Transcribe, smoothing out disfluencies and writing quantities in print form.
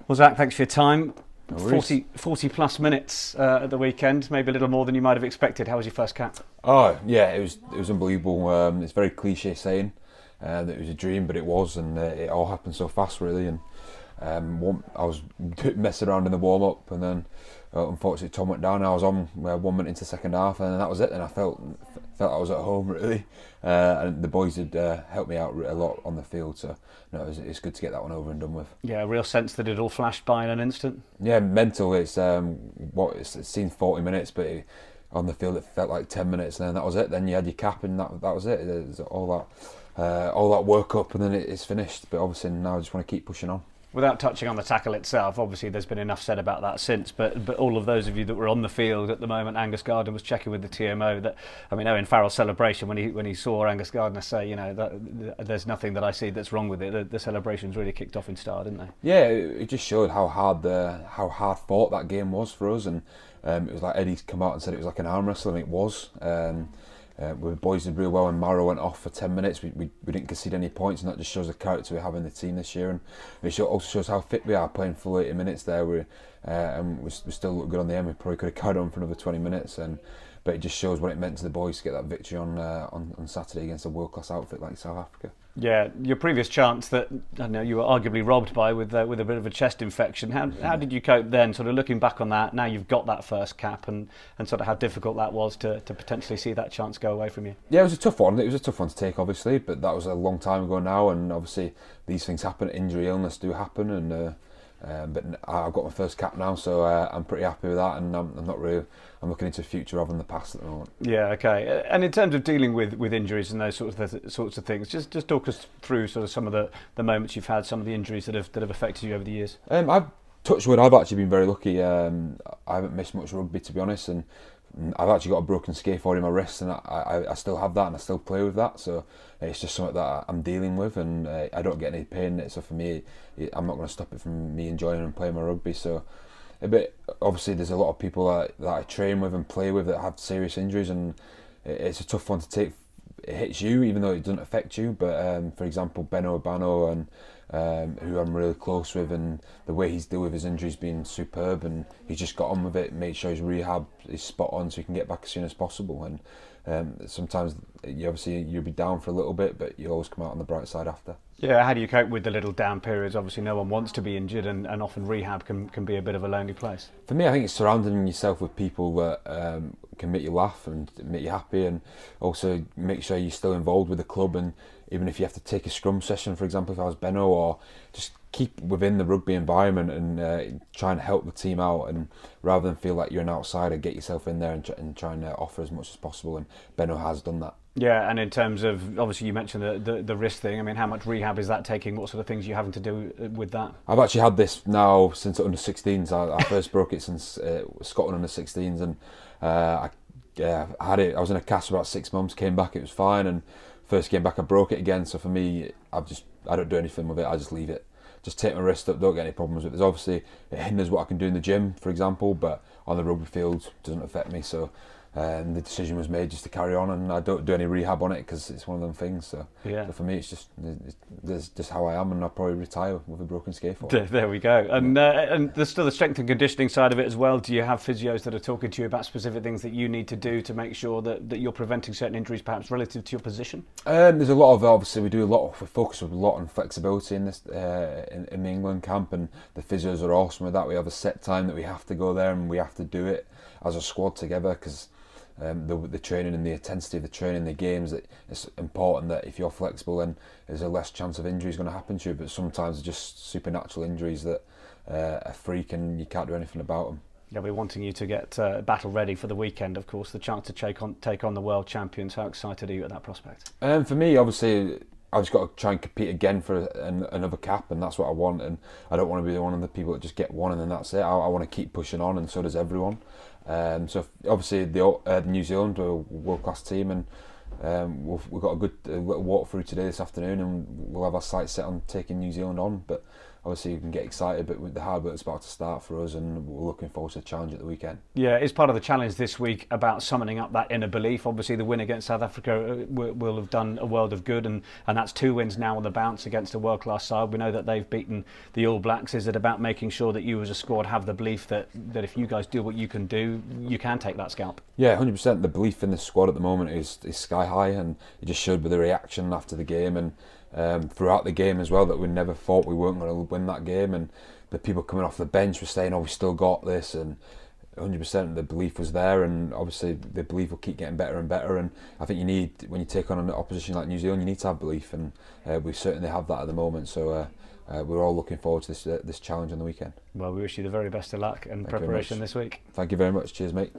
Well, Zach, thanks for your time. No worries. 40 plus minutes at the weekend, maybe a little more than you might have expected. How was your first cap? Oh yeah, it was unbelievable. It's very cliche saying that it was a dream, but it was, and it all happened so fast, really. And I was messing around in the warm up, and then unfortunately Tom went down. I was on 1 minute into the second half, and that was it. And I felt I was at home, really. And the boys had helped me out a lot on the field, so no, it's good to get that one over and done with. Yeah, a real sense that it all flashed by in an instant. Yeah, mental. It seemed 40 minutes, but on the field it felt like 10 minutes, and then that was it. Then you had your cap, and that was it. There's all that work up, and then it's finished. But obviously now I just want to keep pushing on. Without touching on the tackle itself, obviously there's been enough said about that since, but all of those of you that were on the field at the moment, Angus Gardner was checking with the TMO that, I mean, Owen Farrell's celebration when he saw Angus Gardner say, there's nothing that I see that's wrong with it. The celebrations really kicked off in style, didn't they? Yeah, it just showed how hard fought that game was for us, and it was like Eddie's come out and said it was like an arm wrestle, and it was. The boys did real well, and Maro went off for 10 minutes. We didn't concede any points, and that just shows the character we have in the team this year. And it also shows how fit we are, playing full 80 minutes there. And we still look good on the end. We probably could have carried on for another 20 minutes, but it just shows what it meant to the boys to get that victory on Saturday against a world-class outfit like South Africa. Yeah, your previous chance that I know you were arguably robbed by with a bit of a chest infection. How did you cope then? Sort of looking back on that, now you've got that first cap, and sort of how difficult that was to potentially see that chance go away from you. Yeah, it was a tough one. It was a tough one to take, obviously, but that was a long time ago now, and obviously these things happen. Injury, illness do happen, and but I've got my first cap now, so I'm pretty happy with that, and I'm looking into the future rather than the past at the moment. Yeah, okay. And in terms of dealing with injuries and those sorts of things, just talk us through sort of some of the moments you've had, some of the injuries that have affected you over the years. I've touched wood. I've actually been very lucky. I haven't missed much rugby, to be honest, and I've actually got a broken scaphoid in my wrist, and I still have that, and I still play with that. So it's just something that I'm dealing with, and I don't get any pain in it. So for me, I'm not going to stop it from me enjoying and playing my rugby. So, but obviously there's a lot of people that I train with and play with that have serious injuries, and it's a tough one to take. It hits you, even though it doesn't affect you. But for example, Benno Obano, and who I'm really close with, and the way he's dealt with his injuries been superb, and he's just got on with it, made sure his rehab is spot on so he can get back as soon as possible. And sometimes you'll be down for a little bit, but you always come out on the bright side after. Yeah, how do you cope with the little down periods? Obviously no one wants to be injured, and often rehab can be a bit of a lonely place. For me, I think it's surrounding yourself with people that can make you laugh and make you happy, and also make sure you're still involved with the club. And even if you have to take a scrum session, for example, if I was Benno, or just keep within the rugby environment and try and help the team out, and rather than feel like you're an outsider, get yourself in there and try and offer as much as possible. And Benno has done that. Yeah, and in terms of, obviously you mentioned the wrist thing, I mean, how much rehab is that taking? What sort of things are you having to do with that? I've actually had this now since under 16s. I first broke it since Scotland under 16s, and I had it. I was in a cast for about 6 months, came back, it was fine, and first came back I broke it again. So for me, I don't do anything with it, I just leave it. Just take my wrist up, don't get any problems with it. There's obviously, it hinders what I can do in the gym, for example, but on the rugby field it doesn't affect me. So the decision was made just to carry on, and I don't do any rehab on it because it's one of them things. So, yeah. So for me, it's just how I am, and I'll probably retire with a broken scaphoid. There we go. And there's still the strength and conditioning side of it as well. Do you have physios that are talking to you about specific things that you need to do to make sure that you're preventing certain injuries, perhaps relative to your position? There's a lot of, obviously we focus a lot on flexibility in this in the England camp, and the physios are awesome with that. We have a set time that we have to go there, and we have to do it as a squad together, because the training and the intensity of the training, the games, it's important that if you're flexible, then there's a less chance of injuries going to happen to you. But sometimes they're just supernatural injuries that are freak, and you can't do anything about them. Yeah, we're wanting you to get battle ready for the weekend, of course, the chance to take on the world champions. How excited are you at that prospect? For me, obviously, I've just got to try and compete again for another cap, and that's what I want. And I don't want to be one of the people that just get one and then that's it. I want to keep pushing on, and so does everyone. So obviously the New Zealand are a world-class team, and we've got a good walk through today this afternoon, and we'll have our sights set on taking New Zealand on. But obviously you can get excited, but with the hard work's about to start for us, and we're looking forward to the challenge at the weekend. Yeah, it's part of the challenge this week about summoning up that inner belief. Obviously, the win against South Africa will have done a world of good, and that's 2 wins now on the bounce against a world-class side. We know that they've beaten the All Blacks. Is it about making sure that you as a squad have the belief that if you guys do what you can do, you can take that scalp? Yeah, 100%. The belief in the squad at the moment is sky high, and it just showed with the reaction after the game and throughout the game as well, that we never thought we weren't going to win that game, and the people coming off the bench were saying, oh, we still got this, and 100% the belief was there, and obviously the belief will keep getting better and better. And I think you need, when you take on an opposition like New Zealand, you need to have belief, and we certainly have that at the moment. So we're all looking forward to this challenge on the weekend. Well, we wish you the very best of luck and preparation this week. Thank you very much. Cheers, mate.